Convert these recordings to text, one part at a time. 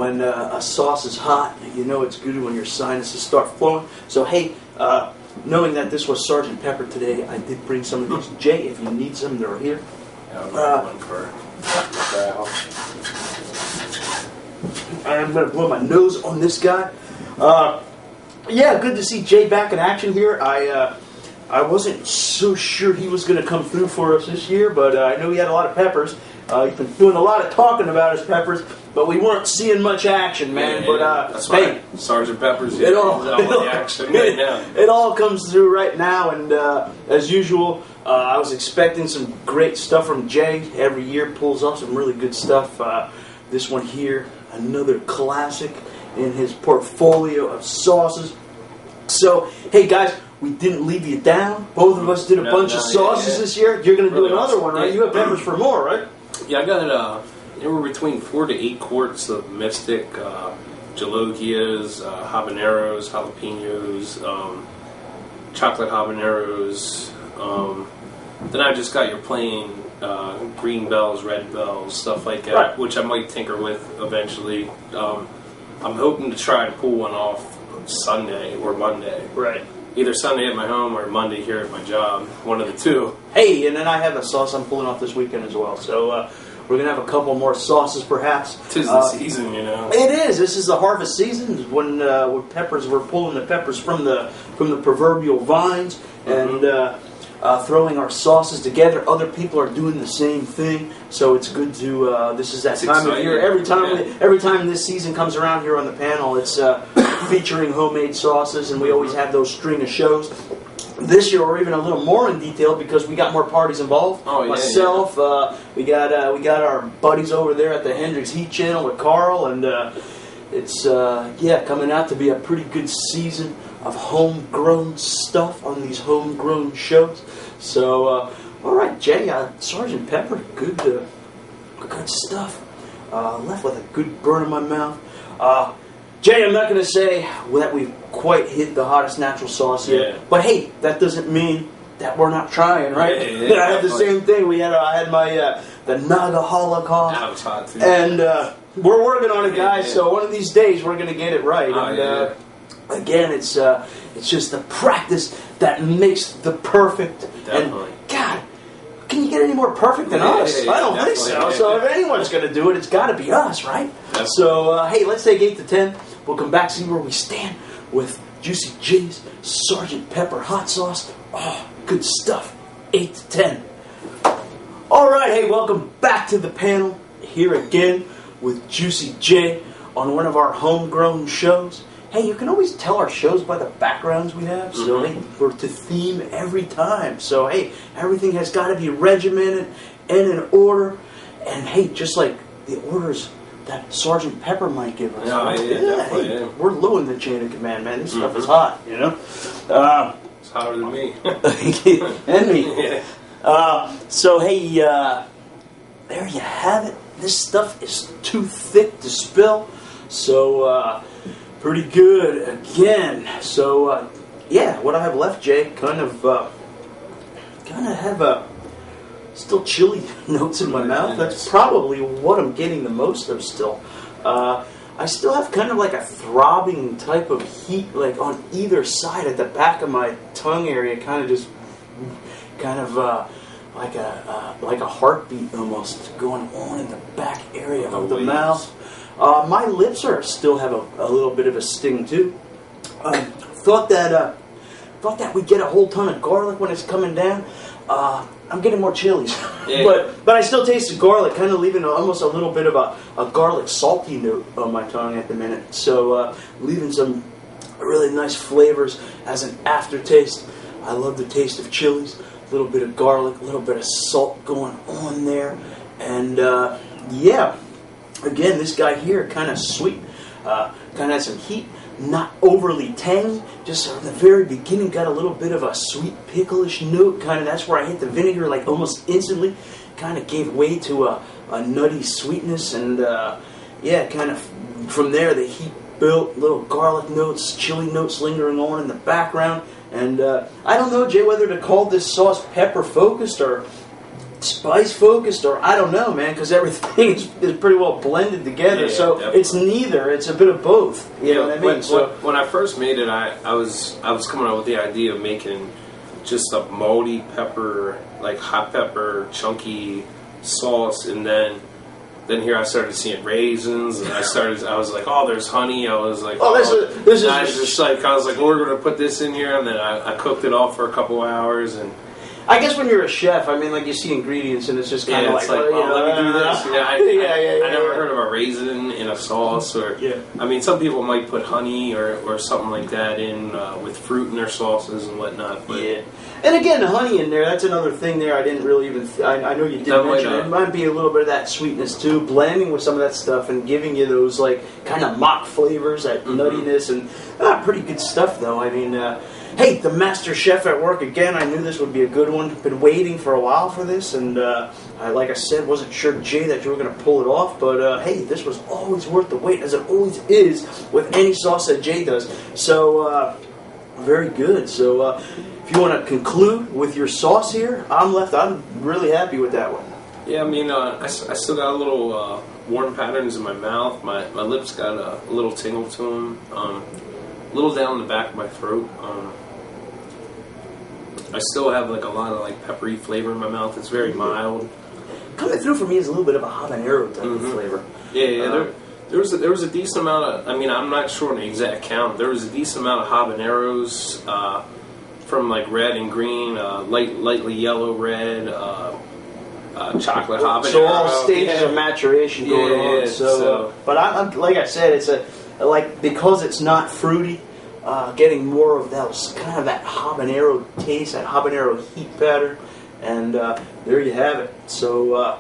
when a sauce is hot, you know it's good when your sinuses start flowing. So hey, knowing that this was Sergeant Pepper today, I did bring some of these. Jay, if you need some, they're here. One for I'm going to blow my nose on this guy. Yeah, good to see Jay back in action here. I wasn't so sure he was going to come through for us this year, but I know he had a lot of peppers. He's been doing a lot of talking about his peppers, but we weren't seeing much action, man. Yeah, but that's hey, Sergeant Pepper's it all action right now. It all comes through right now, and as usual, I was expecting some great stuff from Jay. Every year pulls off some really good stuff. This one here, another classic in his portfolio of sauces. So, hey guys, we didn't leave you down. Both of us did a bunch of sauces this year. You're going to do another one, right? You have peppers for more, right? Yeah, I got anywhere between 4 to 8 quarts of Mystic, Jalokias, habaneros, jalapenos, chocolate habaneros. Then I just got your plain green bells, red bells, stuff like that, right, which I might tinker with eventually. I'm hoping to try to pull one off Sunday or Monday. Right. Either Sunday at my home or Monday here at my job. One of the two. Hey, and then I have a sauce I'm pulling off this weekend as well. So we're going to have a couple more sauces perhaps. 'Tis the season, you know. It is. This is the harvest season when peppers, we're pulling the peppers from the proverbial vines and throwing our sauces together. Other people are doing the same thing, so it's good to. This is that time of year. Every time this season comes around here on the panel, it's featuring homemade sauces, and we always have those string of shows. This year we're even a little more in detail because we got more parties involved. Oh, yeah, Myself, we got our buddies over there at the Hendrix Heat Channel with Carl, and it's coming out to be a pretty good season of homegrown stuff on these homegrown shows. So, all right, Jay, Sergeant Pepper, good stuff. Left with a good burn in my mouth. Jay, I'm not going to say that we've quite hit the hottest natural sauce yet, but hey, that doesn't mean that we're not trying, right? Yeah, I had the same thing. I had my the Naga Holocaust. That was hot too. And we're working on it, guys. So one of these days we're going to get it right. Again, it's just the practice that makes the perfect. Definitely. And God, can you get any more perfect than us? I don't think so. So if anyone's going to do it, it's got to be us, right? Definitely. So hey, let's take 8 to 10. We'll come back, see where we stand with Juicy J's Sergeant Pepper hot sauce. Oh, good stuff. 8 to 10. All right, hey, welcome back to the panel. Here again with Juicy J on one of our homegrown shows. Hey, you can always tell our shows by the backgrounds we have, so hey, we're to theme every time. So hey, everything has got to be regimented and in order. And hey, just like the orders that Sergeant Pepper might give us. Definitely. We're low in the chain of command, man. This stuff is hot, you know. It's hotter than me. And me. So hey, there you have it. This stuff is too thick to spill. So pretty good again. So what I have left, Jay, kind of have still chili notes in my mouth. That's probably what I'm getting the most of still. I still have kind of like a throbbing type of heat, like on either side at the back of my tongue area, kind of like a heartbeat almost going on in the back area of the mouth. My lips still have a little bit of a sting too. Thought that we'd get a whole ton of garlic when it's coming down. I'm getting more chilies, but I still taste the garlic, kind of leaving almost a little bit of a garlic salty note on my tongue at the minute. So leaving some really nice flavors as an aftertaste. I love the taste of chilies, a little bit of garlic, a little bit of salt going on there, and again, this guy here kind of sweet, kind of has some heat. Not overly tangy, just at the very beginning got a little bit of a sweet picklish note, that's where I hit the vinegar like almost instantly, kind of gave way to a nutty sweetness, and kind of from there the heat built, little garlic notes, chili notes lingering on in the background, and I don't know, Jay, whether to call this sauce pepper focused or spice focused, or I don't know, man, because everything is pretty well blended together. Yeah, so definitely. it's neither; it's a bit of both. You know what I mean? When I first made it, I was coming up with the idea of making just a malty pepper, like hot pepper, chunky sauce, and then here I started seeing raisins, and I was like, oh, there's honey. I was like, this is I was like, we're gonna put this in here, and then I cooked it off for a couple hours, and I guess when you're a chef, I mean, like you see ingredients, and it's just kind of it's like, oh, let me do this. I never heard of a raisin in a sauce, or I mean, some people might put honey or something like that in with fruit in their sauces and whatnot. But and again, the honey in there, that's another thing there I didn't really even, I know you did mention it. It might be a little bit of that sweetness too, blending with some of that stuff and giving you those like kind of mock flavors, that nuttiness, and pretty good stuff though. I mean, hey, the master chef at work again. I knew this would be a good one. Been waiting for a while for this, and like I said, wasn't sure, Jay, that you were going to pull it off. But hey, this was always worth the wait, as it always is with any sauce that Jay does. So very good. So if you want to conclude with your sauce here, I'm really happy with that one. Yeah, I mean, I still got a little warm patterns in my mouth. My lips got a little tingle to them. A little down the back of my throat. I still have like a lot of like peppery flavor in my mouth. It's very mild. Coming through for me is a little bit of a habanero type of flavor. Yeah. There was a decent amount of. I mean, I'm not sure on the exact count. There was a decent amount of habaneros from like red and green, lightly yellow, red, chocolate habanero. So all stages of maturation going on. Yeah, so but I'm like I said, it's because it's not fruity. Getting more of those kind of that habanero taste, that habanero heat pattern, and there you have it. So,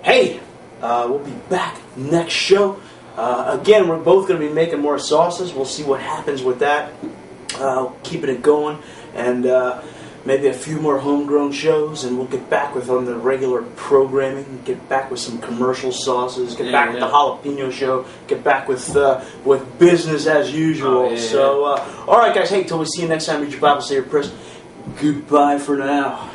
hey, we'll be back next show. Again, we're both going to be making more sauces. We'll see what happens with that. Keeping it going, and maybe a few more homegrown shows, and we'll get back with on the regular programming. Get back with some commercial sauces. Get back with the jalapeno show. Get back with business as usual. So, all right, guys. Hey, till we see you next time. Read your Bible, say your prayers. Goodbye for now.